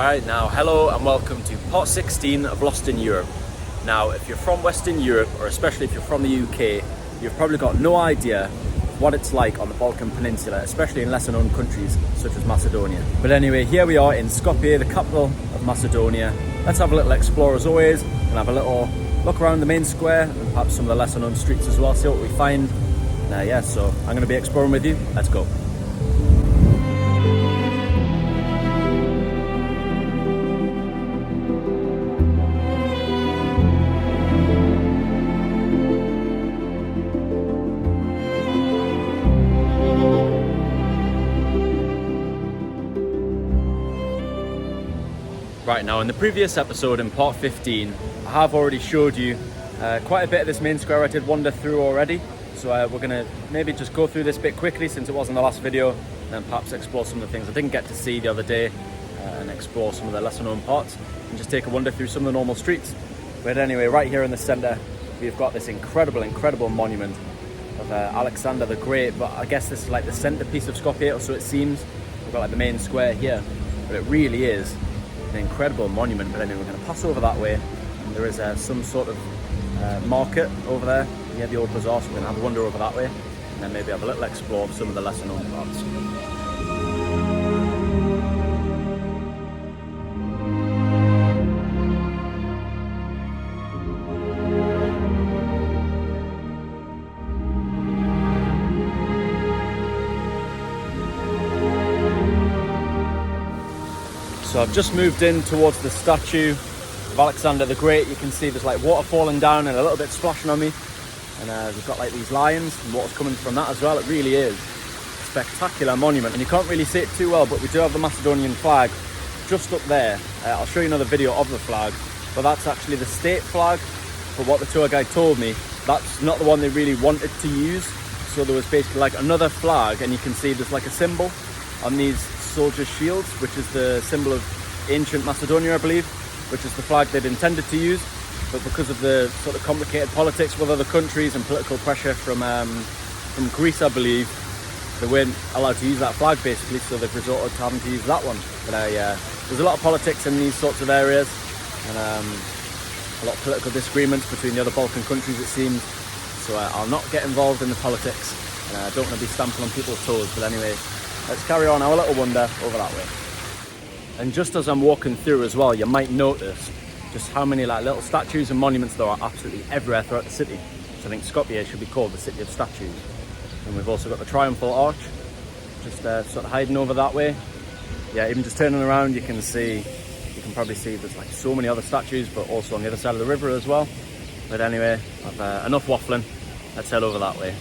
Right, now hello and welcome to part 16 of Lost in Europe. Now if you're from Western Europe, or especially if you're from the UK, you've probably got no idea what it's like on the Balkan Peninsula, especially in lesser known countries such as Macedonia. But anyway, here we are in Skopje, the capital of Macedonia. Let's have a little explore as always and have a little look around the main square and perhaps some of the lesser known streets as well, see what we find. So I'm going to be exploring with you. Let's go. Right, now in the previous episode in part 15, I have already showed you quite a bit of this main square I did wander through already. So we're going to maybe just go through this bit quickly since it was in the last video, and then perhaps explore some of the things I didn't get to see the other day and explore some of the lesser known parts and just take a wander through some of the normal streets. But anyway, right here in the centre, we've got this incredible monument of Alexander the Great, but I guess this is like the centrepiece of Skopje, or so it seems. We've got like the main square here, but it really is an incredible monument. But anyway, we're going to pass over that way. There is some sort of market over there near the old bazaar, so we're going to have a wander over that way and then maybe have a little explore of some of the lesser known parts. So I've just moved in towards the statue of Alexander the Great. You can see there's like water falling down and a little bit splashing on me. And we've got like these lions and water's coming from that as well. It really is a spectacular monument. And you can't really see it too well, but we do have the Macedonian flag just up there. I'll show you another video of the flag, but that's actually the state flag. But what the tour guide told me, that's not the one they really wanted to use. So there was basically like another flag, and you can see there's like a symbol on these soldiers' shields, which is the symbol of ancient Macedonia, I believe, which is the flag they'd intended to use. But because of the sort of complicated politics with other countries and political pressure from Greece, I believe, they weren't allowed to use that flag basically, so they've resorted to having to use that one. But there's a lot of politics in these sorts of areas, and a lot of political disagreements between the other Balkan countries, it seems. So I'll not get involved in the politics, and I don't want to be stamping on people's toes. But anyway, let's carry on our little wander over that way. And just as I'm walking through as well, you might notice just how many like little statues and monuments there are absolutely everywhere throughout the city. So I think Skopje should be called the City of Statues. And we've also got the Triumphal Arch, just sort of hiding over that way. Yeah, even just turning around, you can probably see there's like so many other statues, but also on the other side of the river as well. But anyway, I've enough waffling. Let's head over that way.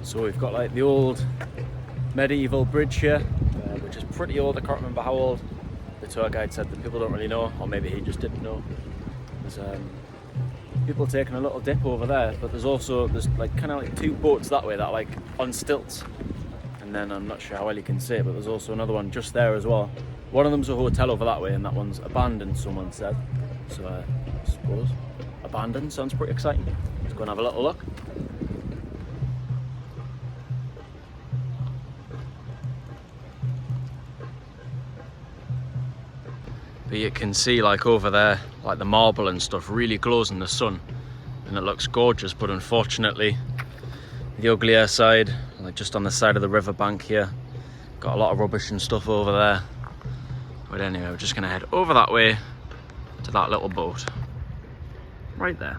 So we've got like the old medieval bridge here, which is pretty old. I can't remember how old. The tour guide said that people don't really know, or maybe he just didn't know. There's people taking a little dip over there, but there's like kind of like two boats that way that are like on stilts. And then I'm not sure how well you can see it, but there's also another one just there as well. One of them's a hotel over that way, and that one's abandoned, someone said. So I suppose abandoned sounds pretty exciting. Let's go and have a little look. But you can see like over there, like the marble and stuff really glows in the sun and it looks gorgeous. But unfortunately, the uglier side, like just on the side of the riverbank here, got a lot of rubbish and stuff over there. But anyway, we're just gonna head over that way to that little boat right there.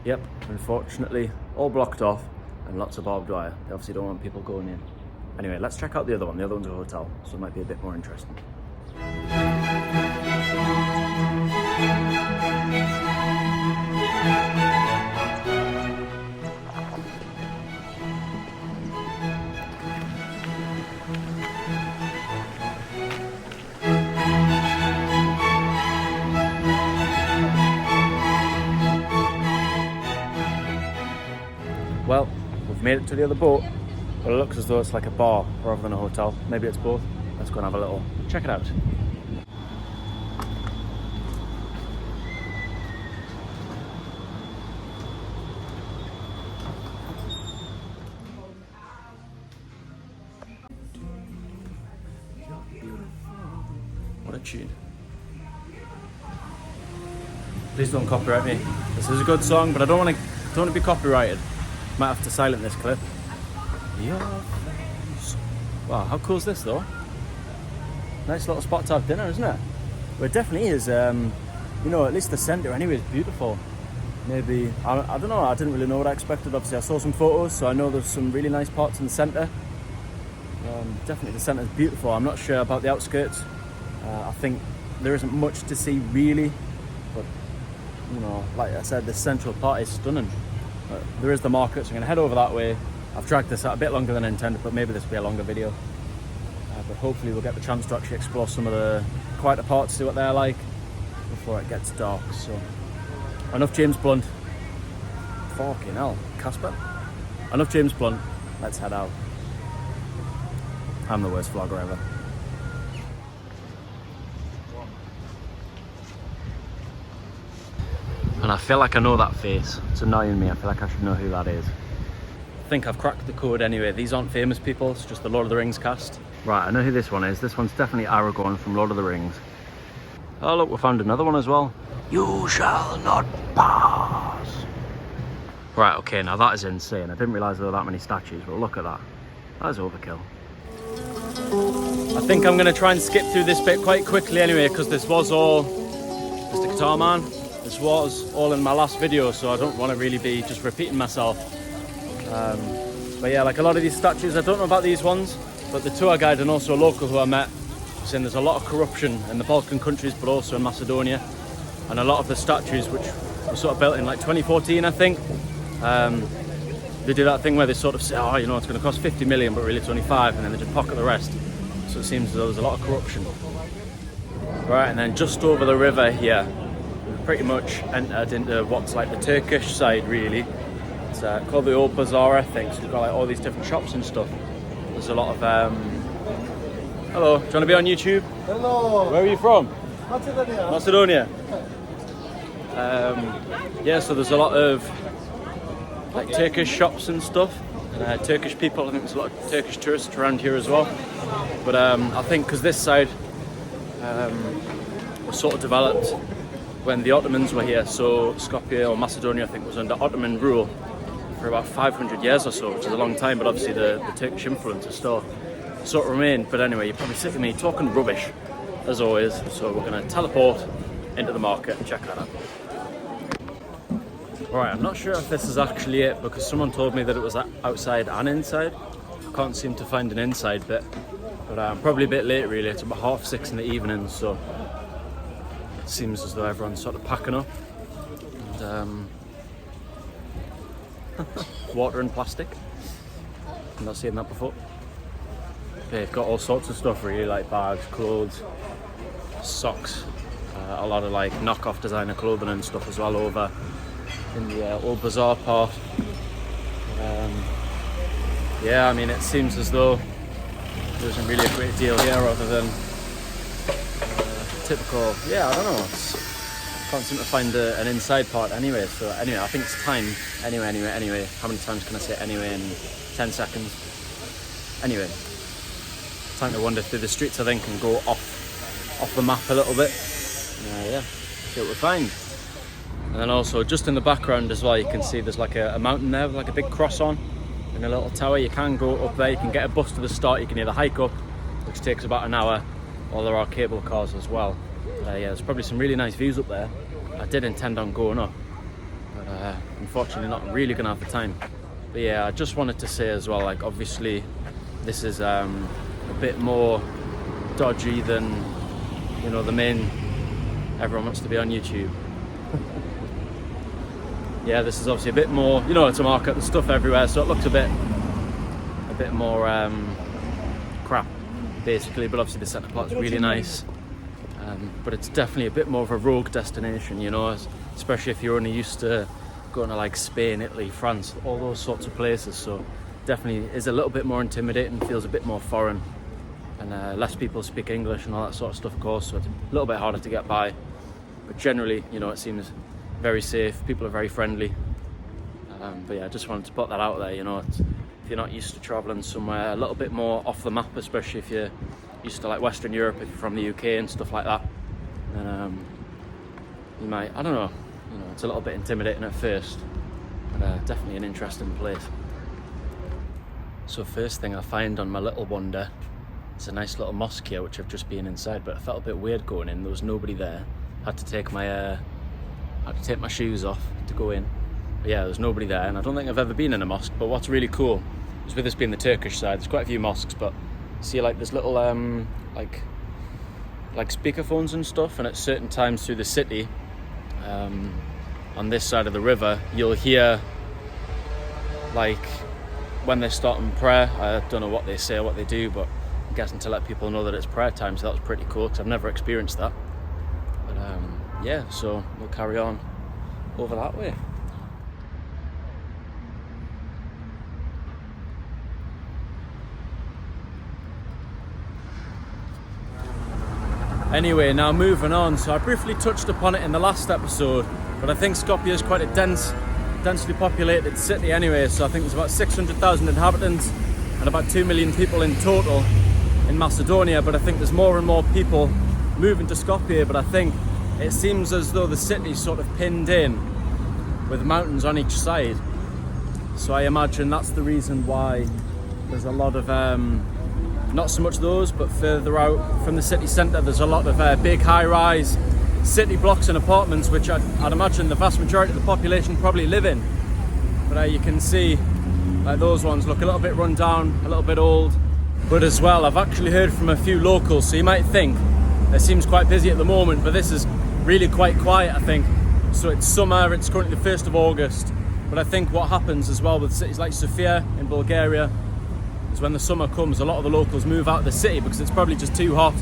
Yep, unfortunately, all blocked off. And lots of barbed wire. They obviously don't want people going in. Anyway, let's check out the other one. The other one's a hotel, so it might be a bit more interesting. Well, we've made it to the other boat, but it looks as though it's like a bar rather than a hotel. Maybe it's both. Let's go and have a little check it out. tune. Please don't copyright me. This is a good song, but I don't want to be copyrighted. Might have to silent this clip. Your face. Wow, how cool is this though? Nice little spot to have dinner, isn't it? Well, it definitely is. You know, at least the centre anyway is beautiful. Maybe, I don't know, I didn't really know what I expected. Obviously I saw some photos, so I know there's some really nice parts in the centre. Definitely the centre is beautiful. I'm not sure about the outskirts. I think there isn't much to see really, but you know, like I said, the central part is stunning. There is the market, so I'm going to head over that way. I've dragged this out a bit longer than I intended, but maybe this will be a longer video. But hopefully we'll get the chance to actually explore some of the quieter parts, see what they're like before it gets dark. So enough James Blunt. Fucking hell, Casper. Enough James Blunt. Let's head out. I'm the worst vlogger ever. And I feel like I know that face. It's annoying me. I feel like I should know who that is. I think I've cracked the code anyway. These aren't famous people. It's just the Lord of the Rings cast. Right, I know who this one is. This one's definitely Aragorn from Lord of the Rings. Oh look, we found another one as well. You shall not pass. Right, okay, now that is insane. I didn't realise there were that many statues, but look at that. That is overkill. I think I'm going to try and skip through this bit quite quickly anyway, because this was all, Mr. Guitar Man, this was all in my last video, so I don't want to really be just repeating myself. But yeah, like a lot of these statues, I don't know about these ones, but the tour guide and also a local who I met was saying there's a lot of corruption in the Balkan countries, but also in Macedonia. And a lot of the statues, which were sort of built in like 2014, I think, they do that thing where they sort of say, oh, you know, it's going to cost 50 million, but really it's only 5, and then they just pocket the rest. So it seems as though there's a lot of corruption. Right, and then just over the river here, we've pretty much entered into what's like the Turkish side, really. It's called the Old Bazaar, I think. So we've got like all these different shops and stuff. There's a lot of... Hello, do you want to be on YouTube? Hello! Where are you from? Macedonia. Macedonia. Yeah, so there's a lot of like Turkish shops and stuff, and Turkish people. I think there's a lot of Turkish tourists around here as well. But I think because this side was sort of developed when the Ottomans were here, so Skopje or Macedonia, I think, was under Ottoman rule for about 500 years or so, which is a long time, but obviously the Turkish influence is still sort of remained. But anyway, you're probably sick of me talking rubbish, as always, so we're going to teleport into the market and check that out. Alright, I'm not sure if this is actually it, because someone told me that it was outside and inside. I can't seem to find an inside bit, but I'm probably a bit late really. It's about 6:30 in the evening, so it seems as though everyone's sort of packing up. And, water and plastic. I've not seen that before. They've got all sorts of stuff really, like bags, clothes, socks, a lot of like knockoff designer clothing and stuff as well over in the old bazaar part. Yeah, I mean, it seems as though there isn't really a great deal here other than typical, yeah, I don't know, I can't seem to find an inside part anyway. So anyway, I think it's time. Anyway, how many times can I say anyway in 10 seconds? Anyway, time to wander through the streets, I think, and go off the map a little bit. Yeah, see what we find. And then also just in the background as well, you can see there's like a mountain there with like a big cross on and a little tower. You can go up there, you can get a bus to the start, you can either hike up, which takes about an hour, or there are cable cars as well. Yeah, there's probably some really nice views up there. I did intend on going up, but unfortunately not really gonna have the time. But yeah, I just wanted to say as well, like obviously this is a bit more dodgy than, you know, the main everyone wants to be on YouTube. Yeah, this is obviously a bit more, you know, it's a market, there's stuff everywhere, so it looks a bit more crap basically, but obviously the centre part's really nice. But it's definitely a bit more of a rogue destination, you know, especially if you're only used to going to like Spain, Italy, France, all those sorts of places. So definitely is a little bit more intimidating, feels a bit more foreign, and less people speak English and all that sort of stuff, of course, so it's a little bit harder to get by. But generally, you know, it seems very safe, people are very friendly. But yeah, I just wanted to put that out there, you know, if you're not used to travelling somewhere a little bit more off the map, especially if you're used to like Western Europe, if you're from the UK and stuff like that, then you might, I don't know, you know, it's a little bit intimidating at first, but definitely an interesting place. So first thing I find on my little wander, it's a nice little mosque here, which I've just been inside, but I felt a bit weird going in. There was nobody there. Had to take my shoes off to go in. But yeah, there's nobody there, and I don't think I've ever been in a mosque. But what's really cool is, with this being the Turkish side, there's quite a few mosques, but see, like, there's little like speakerphones and stuff, and at certain times through the city, on this side of the river, you'll hear, like, when they're starting prayer. I don't know what they say or what they do, but I'm guessing to let people know that it's prayer time, so that was pretty cool, because I've never experienced that. But yeah, so we'll carry on over that way. Anyway, now moving on. So I briefly touched upon it in the last episode, but I think Skopje is quite a densely populated city anyway. So I think there's about 600,000 inhabitants and about 2 million people in total in Macedonia. But I think there's more and more people moving to Skopje, but I think it seems as though the city's sort of pinned in with mountains on each side. So I imagine that's the reason why there's a lot of not so much those, but further out from the city centre there's a lot of big high-rise city blocks and apartments, which I'd imagine the vast majority of the population probably live in. But you can see, like, those ones look a little bit run down, a little bit old. But as well, I've actually heard from a few locals, so you might think it seems quite busy at the moment, but this is really quite quiet, I think. So it's summer, it's currently the 1st of August, but I think what happens as well with cities like Sofia in Bulgaria is when the summer comes, a lot of the locals move out of the city because it's probably just too hot,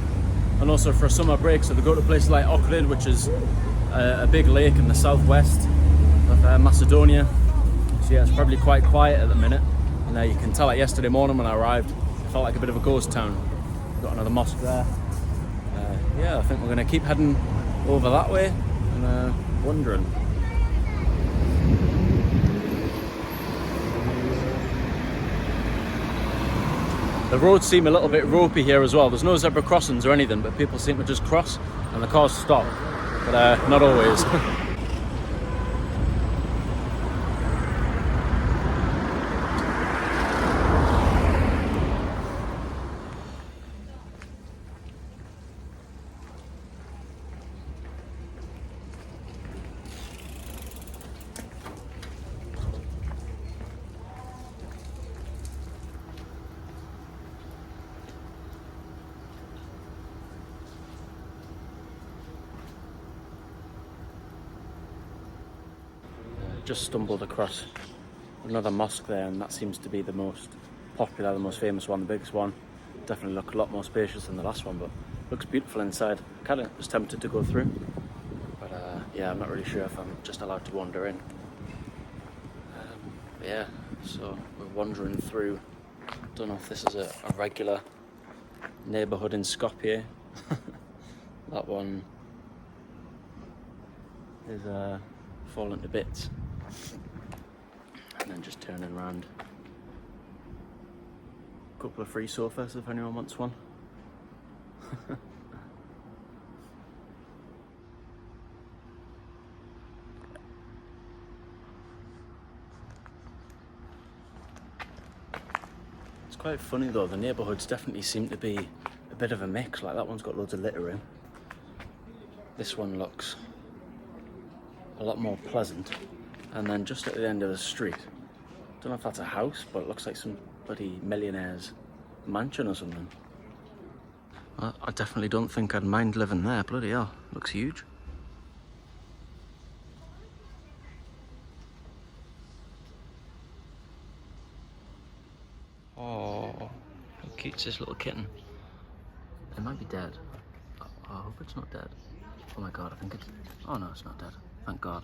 and also for a summer break, so they go to places like Ohrid, which is a big lake in the southwest of Macedonia. So yeah, it's probably quite quiet at the minute, and you can tell, like, yesterday morning when I arrived, it felt like a bit of a ghost town. Got another mosque there. Yeah, I think we're going to keep heading over that way and wandering. The roads seem a little bit ropey here as well. There's no zebra crossings or anything, but people seem to just cross and the cars stop. But not always. Just stumbled across another mosque there, and that seems to be the most popular, the most famous one, the biggest one. Definitely look a lot more spacious than the last one, but looks beautiful inside. Kind of was tempted to go through, but yeah, I'm not really sure if I'm just allowed to wander in. Yeah, so we're wandering through. Don't know if this is a regular neighbourhood in Skopje. That one is fallen to bits. And then just turning around. A couple of free sofas if anyone wants one. It's quite funny though, the neighbourhoods definitely seem to be a bit of a mix. Like, that one's got loads of litter in. This one looks a lot more pleasant. And then just at the end of the street, don't know if that's a house, but it looks like some bloody millionaire's mansion or something. I definitely don't think I'd mind living there. Bloody hell, looks huge. Oh, how cute's this little kitten? It might be dead. I hope it's not dead. Oh my god, I think it's... Oh no, it's not dead. Thank god.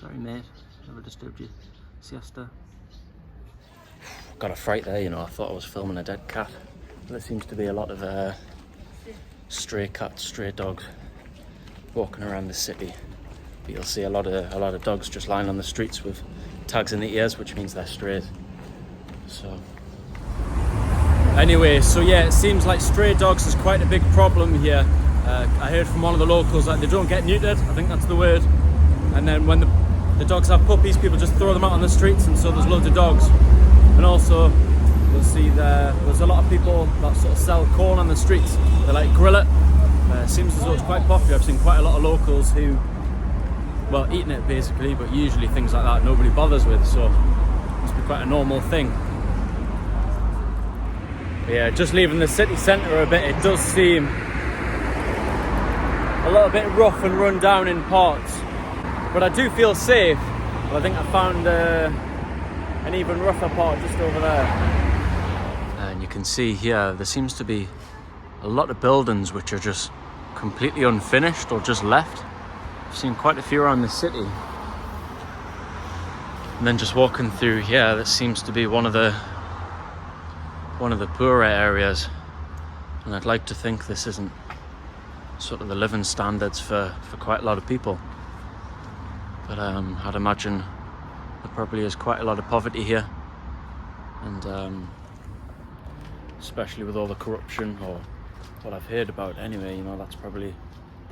Sorry mate, never disturbed you. Siesta. Got a fright there, you know. I thought I was filming a dead cat. There seems to be a lot of stray cats, stray dogs walking around the city. But you'll see a lot of dogs just lying on the streets with tags in the ears, which means they're strays. So Anyway, so yeah, it seems like stray dogs is quite a big problem here. I heard from one of the locals that they don't get neutered, I think that's the word. And then when the dogs have puppies, people just throw them out on the streets, and so there's loads of dogs. And also, you'll see there's a lot of people that sort of sell corn on the streets. They like grill it. It seems as though it's quite popular. I've seen quite a lot of locals who, well, eating it basically, but usually things like that nobody bothers with, so it must be quite a normal thing. But yeah, just leaving the city centre a bit, it does seem a little bit rough and run down in parts, but I do feel safe. But I think I found an even rougher part just over there. And you can see here there seems to be a lot of buildings which are just completely unfinished or just left. I've seen quite a few around the city. And then just walking through here, that seems to be one of the poorer areas, and I'd like to think this isn't sort of the living standards for quite a lot of people, but I'd imagine there probably is quite a lot of poverty here, and especially with all the corruption, or what I've heard about anyway, you know, that's probably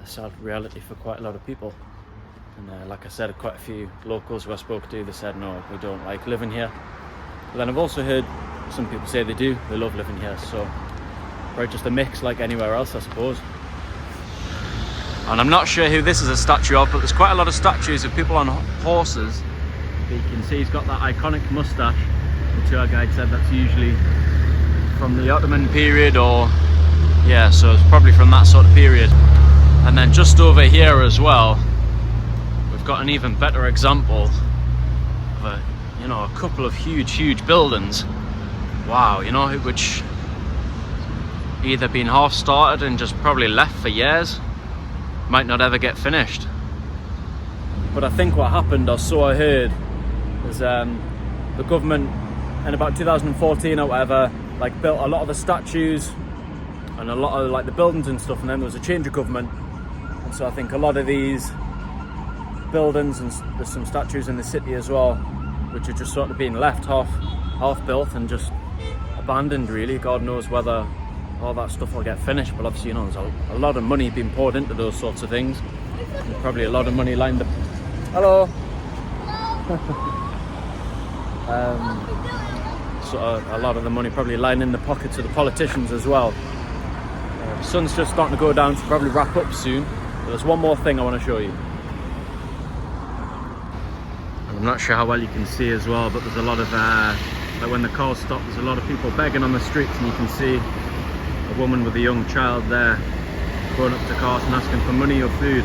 the sad reality for quite a lot of people. And like I said, quite a few locals who I spoke to, they said no, we don't like living here. But then I've also heard some people say they do, they love living here, so probably just a mix like anywhere else, I suppose. And I'm not sure who this is a statue of, but there's quite a lot of statues of people on horses. You can see he's got that iconic moustache. The tour guide said that's usually from the Ottoman period, or yeah, so it's probably from that sort of period. And then just over here as well, we've got an even better example of a couple of huge buildings. Wow, you know, which either been half started and just probably left for years, might not ever get finished. But I think what happened, or so I heard, is the government in about 2014 or whatever, like, built a lot of the statues and a lot of like the buildings and stuff, and then there was a change of government, and so I think a lot of these buildings, and there's some statues in the city as well, which are just sort of being left half built and just abandoned, really. God knows whether all that stuff will get finished, but obviously, you know, there's a lot of money being poured into those sorts of things, and probably a lot of money lined up. Hello. So a lot of the money probably lying in the pockets of the politicians as well. The sun's just starting to go down, so probably wrap up soon, but there's one more thing I want to show you. I'm not sure how well you can see as well, but there's a lot of like when the cars stop, there's a lot of people begging on the streets, and you can see a woman with a young child there going up to cars and asking for money or food.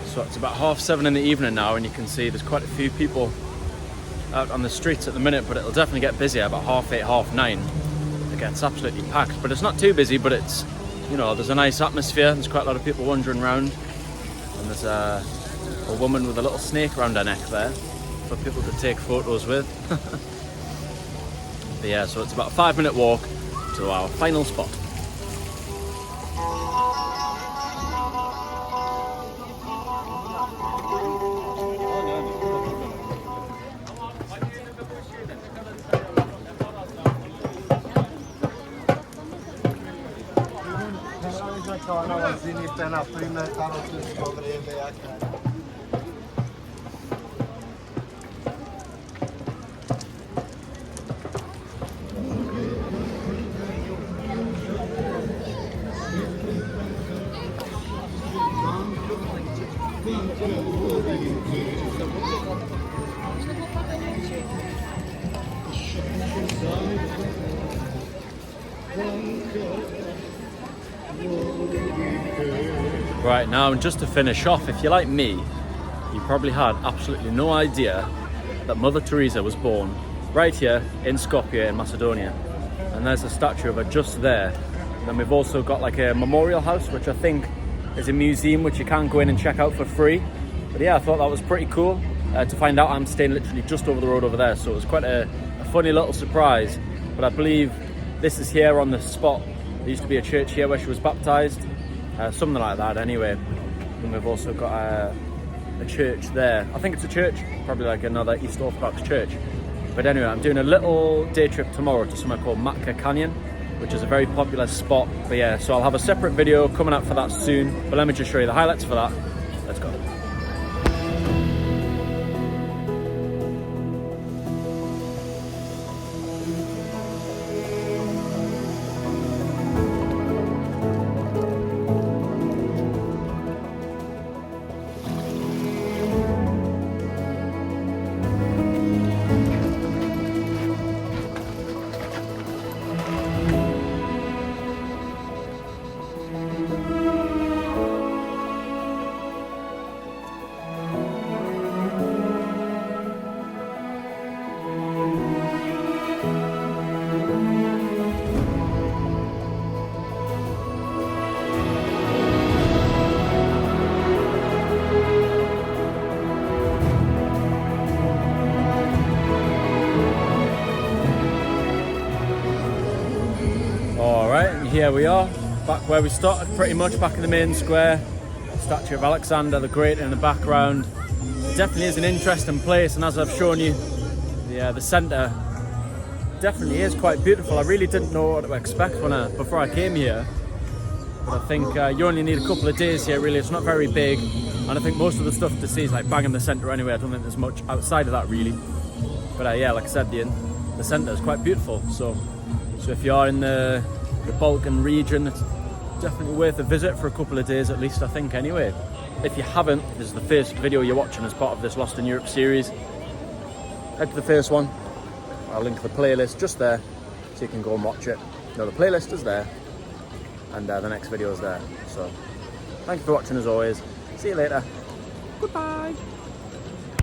So it's about 7:30 in the evening now, and you can see there's quite a few people out on the streets at the minute, but it'll definitely get busy about 8:30, 9:30. It gets absolutely packed, but it's not too busy, but it's, you know, there's a nice atmosphere. There's quite a lot of people wandering around, and there's a woman with a little snake around her neck there for people to take photos with. But yeah, so it's about a 5-minute walk to our final spot. Right, now, just to finish off, if you're like me, you probably had absolutely no idea that Mother Teresa was born right here in Skopje in Macedonia. And there's a statue of her just there. And then we've also got like a memorial house, which I think is a museum which you can go in and check out for free. But yeah, I thought that was pretty cool to find out I'm staying literally just over the road over there. So it was quite a funny little surprise. But I believe this is here on the spot. There used to be a church here where she was baptized. Something like that anyway. And we've also got a church there. I think it's a church, probably like another East Orthodox church. But anyway, I'm doing a little day trip tomorrow to somewhere called Matka Canyon, which is a very popular spot. But yeah, so I'll have a separate video coming out for that soon. But let me just show you the highlights for that. Let's go. Here we are, back where we started, pretty much back in the main square. Statue of Alexander the Great in the background. It definitely is an interesting place, and as I've shown you, the centre definitely is quite beautiful. I really didn't know what to expect before I came here, but I think you only need a couple of days here. Really, it's not very big, and I think most of the stuff to see is like bang in the centre anyway. I don't think there's much outside of that really. But yeah, like I said, the centre is quite beautiful. So if you are in the Balkan region, it's definitely worth a visit for a couple of days at least, I think anyway. If you haven't, this is the first video you're watching as part of this Lost in Europe series, head to the first one. I'll link the playlist just there so you can go and watch it. No, the playlist is there, and the next video is there. So thank you for watching as always. See you later. Goodbye.